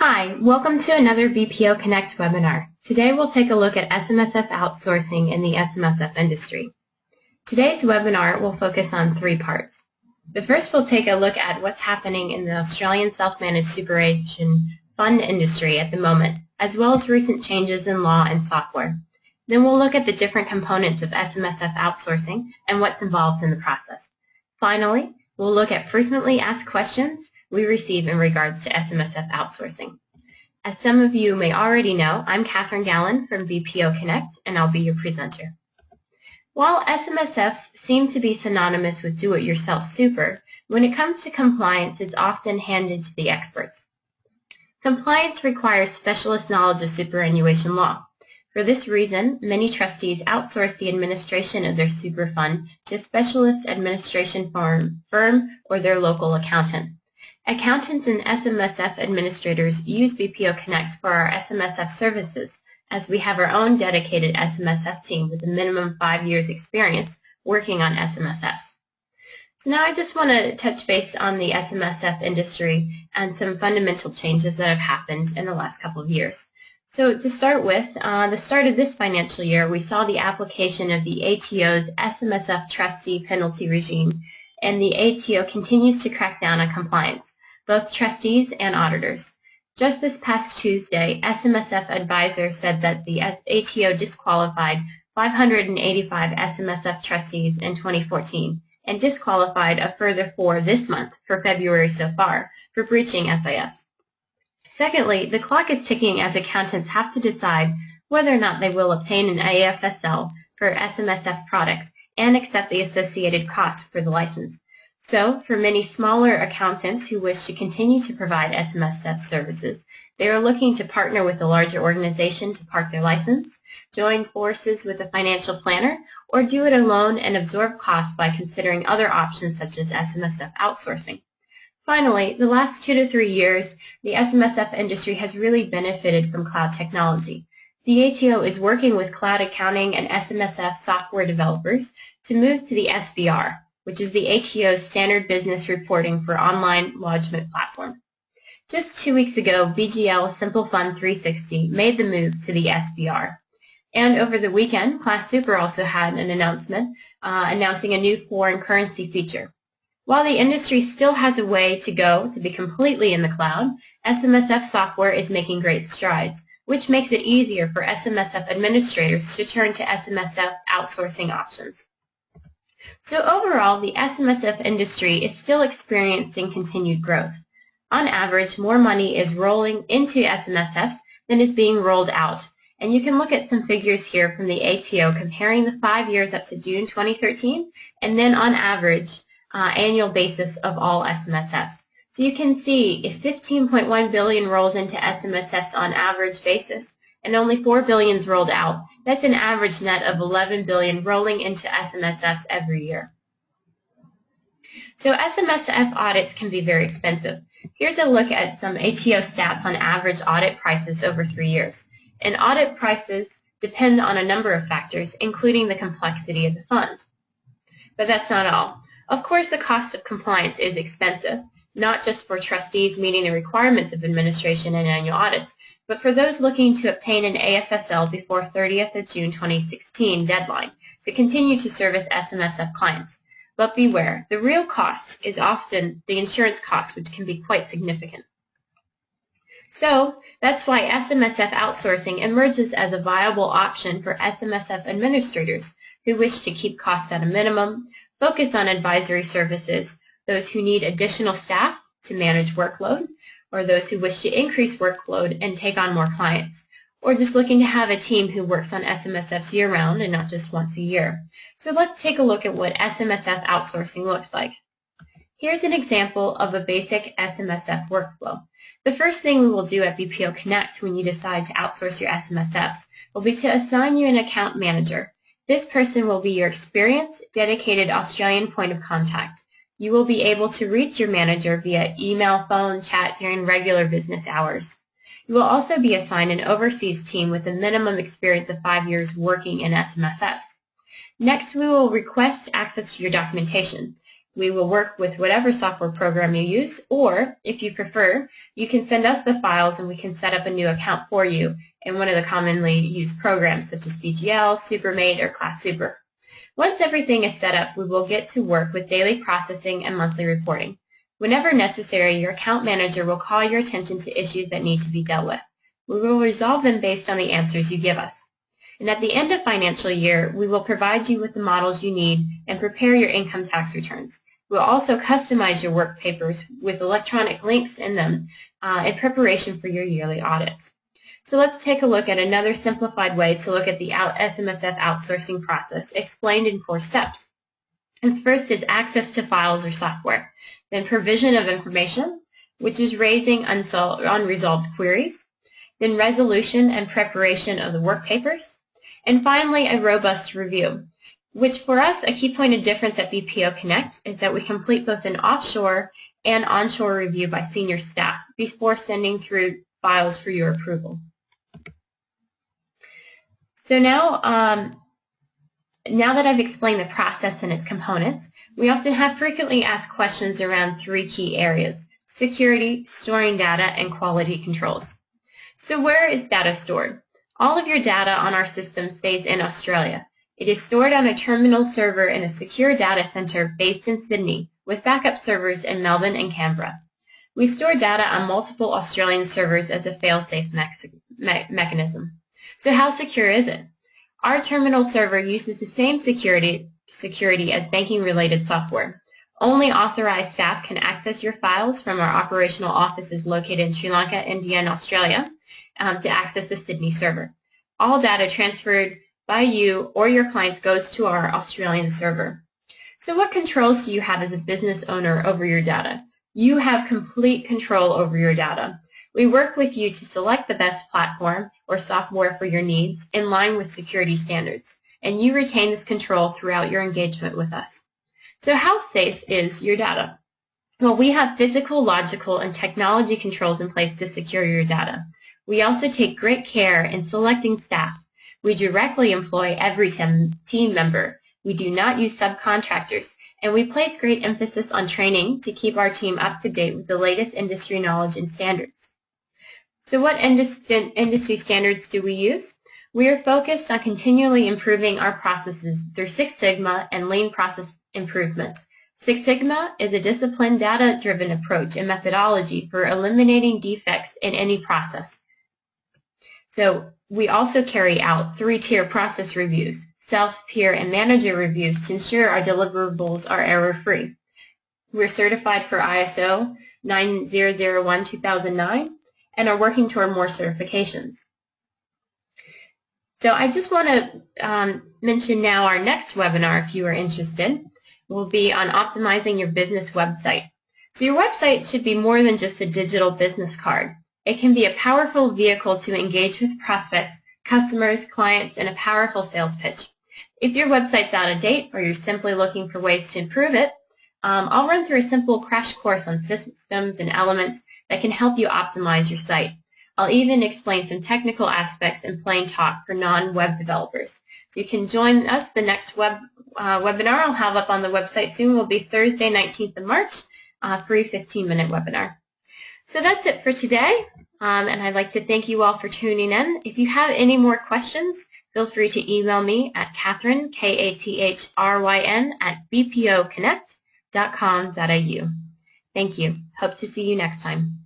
Hi, welcome to another BPO Connect webinar. Today we'll take a look at SMSF outsourcing in the SMSF industry. Today's webinar will focus on three parts. The first we'll take a look at what's happening in the Australian self-managed superannuation fund industry at the moment, as well as recent changes in law and software. Then we'll look at the different components of SMSF outsourcing and what's involved in the process. Finally, we'll look at frequently asked questions we receive in regards to SMSF outsourcing. As some of you may already know, I'm Catherine Gallen from BPO Connect, and I'll be your presenter. While SMSFs seem to be synonymous with do-it-yourself super, when it comes to compliance, it's often handed to the experts. Compliance requires specialist knowledge of superannuation law. For this reason, many trustees outsource the administration of their super fund to a specialist administration firm or their local accountant. Accountants and SMSF administrators use BPO Connect for our SMSF services, as we have our own dedicated SMSF team with a minimum 5 years experience working on SMSFs. So now I just want to touch base on the SMSF industry and some fundamental changes that have happened in the last couple of years. So to start with, the start of this financial year, we saw the application of the ATO's SMSF trustee penalty regime, and the ATO continues to crack down on compliance, both trustees and auditors. Just this past Tuesday, SMSF Advisor said that the ATO disqualified 585 SMSF trustees in 2014 and disqualified a further 4 this month for February so far for breaching SIS. Secondly, the clock is ticking as accountants have to decide whether or not they will obtain an AFSL for SMSF products and accept the associated costs for the license. So, for many smaller accountants who wish to continue to provide SMSF services, they are looking to partner with a larger organization to park their license, join forces with a financial planner, or do it alone and absorb costs by considering other options such as SMSF outsourcing. Finally, the last 2 to 3 years, the SMSF industry has really benefited from cloud technology. The ATO is working with cloud accounting and SMSF software developers to move to the SBR, which is the ATO's standard business reporting for online lodgement platform. Just 2 weeks ago, BGL Simple Fund 360 made the move to the SBR. And over the weekend, Class Super also had an announcement announcing a new foreign currency feature. While the industry still has a way to go to be completely in the cloud, SMSF software is making great strides, which makes it easier for SMSF administrators to turn to SMSF outsourcing options. So overall, the SMSF industry is still experiencing continued growth. On average, more money is rolling into SMSFs than is being rolled out. And you can look at some figures here from the ATO comparing the 5 years up to June 2013 and then on average annual basis of all SMSFs. So you can see if 15.1 billion rolls into SMSFs on average basis and only 4 billion is rolled out, that's an average net of 11 billion rolling into SMSFs every year. So SMSF audits can be very expensive. Here's a look at some ATO stats on average audit prices over 3 years. And audit prices depend on a number of factors, including the complexity of the fund. But that's not all. Of course, the cost of compliance is expensive, not just for trustees meeting the requirements of administration and annual audits, but for those looking to obtain an AFSL before 30th of June 2016 deadline to continue to service SMSF clients. But beware, the real cost is often the insurance cost, which can be quite significant. So that's why SMSF outsourcing emerges as a viable option for SMSF administrators who wish to keep costs at a minimum, focus on advisory services, those who need additional staff to manage workload, or those who wish to increase workload and take on more clients, or just looking to have a team who works on SMSFs year-round and not just once a year. So let's take a look at what SMSF outsourcing looks like. Here's an example of a basic SMSF workflow. The first thing we will do at BPO Connect when you decide to outsource your SMSFs will be to assign you an account manager. This person will be your experienced, dedicated Australian point of contact. You will be able to reach your manager via email, phone, chat during regular business hours. You will also be assigned an overseas team with a minimum experience of 5 years working in SMSFs. Next, we will request access to your documentation. We will work with whatever software program you use, or if you prefer, you can send us the files and we can set up a new account for you in one of the commonly used programs such as BGL, SuperMate, or Class Super. Once everything is set up, we will get to work with daily processing and monthly reporting. Whenever necessary, your account manager will call your attention to issues that need to be dealt with. We will resolve them based on the answers you give us. And at the end of financial year, we will provide you with the models you need and prepare your income tax returns. We'll also customize your work papers with electronic links in them in preparation for your yearly audits. So let's take a look at another simplified way to look at the SMSF outsourcing process, explained in 4 steps. And first is access to files or software, then provision of information, which is raising unresolved queries, then resolution and preparation of the work papers, and finally a robust review, which for us, a key point of difference at BPO Connect is that we complete both an offshore and onshore review by senior staff before sending through files for your approval. So now that I've explained the process and its components, we often have frequently asked questions around 3 key areas: security, storing data, and quality controls. So where is data stored? All of your data on our system stays in Australia. It is stored on a terminal server in a secure data center based in Sydney with backup servers in Melbourne and Canberra. We store data on multiple Australian servers as a fail-safe mechanism. So how secure is it? Our terminal server uses the same security as banking-related software. Only authorized staff can access your files from our operational offices located in Sri Lanka, India, and Australia to access the Sydney server. All data transferred by you or your clients goes to our Australian server. So what controls do you have as a business owner over your data? You have complete control over your data. We work with you to select the best platform or software for your needs in line with security standards, and you retain this control throughout your engagement with us. So how safe is your data? Well, we have physical, logical, and technology controls in place to secure your data. We also take great care in selecting staff. We directly employ every team member. We do not use subcontractors, and we place great emphasis on training to keep our team up to date with the latest industry knowledge and standards. So what industry standards do we use? We are focused on continually improving our processes through Six Sigma and lean process improvement. Six Sigma is a disciplined, data-driven approach and methodology for eliminating defects in any process. So we also carry out 3-tier process reviews, self, peer, and manager reviews to ensure our deliverables are error-free. We're certified for ISO 9001-2009 and are working toward more certifications. So I just want to mention now our next webinar, if you are interested, will be on optimizing your business website. So your website should be more than just a digital business card. It can be a powerful vehicle to engage with prospects, customers, clients, and a powerful sales pitch. If your website's out of date or you're simply looking for ways to improve it, I'll run through a simple crash course on systems and elements that can help you optimize your site. I'll even explain some technical aspects in plain talk for non-web developers. So you can join us. The next webinar I'll have up on the website soon will be Thursday, 19th of March, free 15-minute webinar. So that's it for today, and I'd like to thank you all for tuning in. If you have any more questions, feel free to email me at Kathryn, Kathryn, @bpoconnect.com.au. Thank you. Hope to see you next time.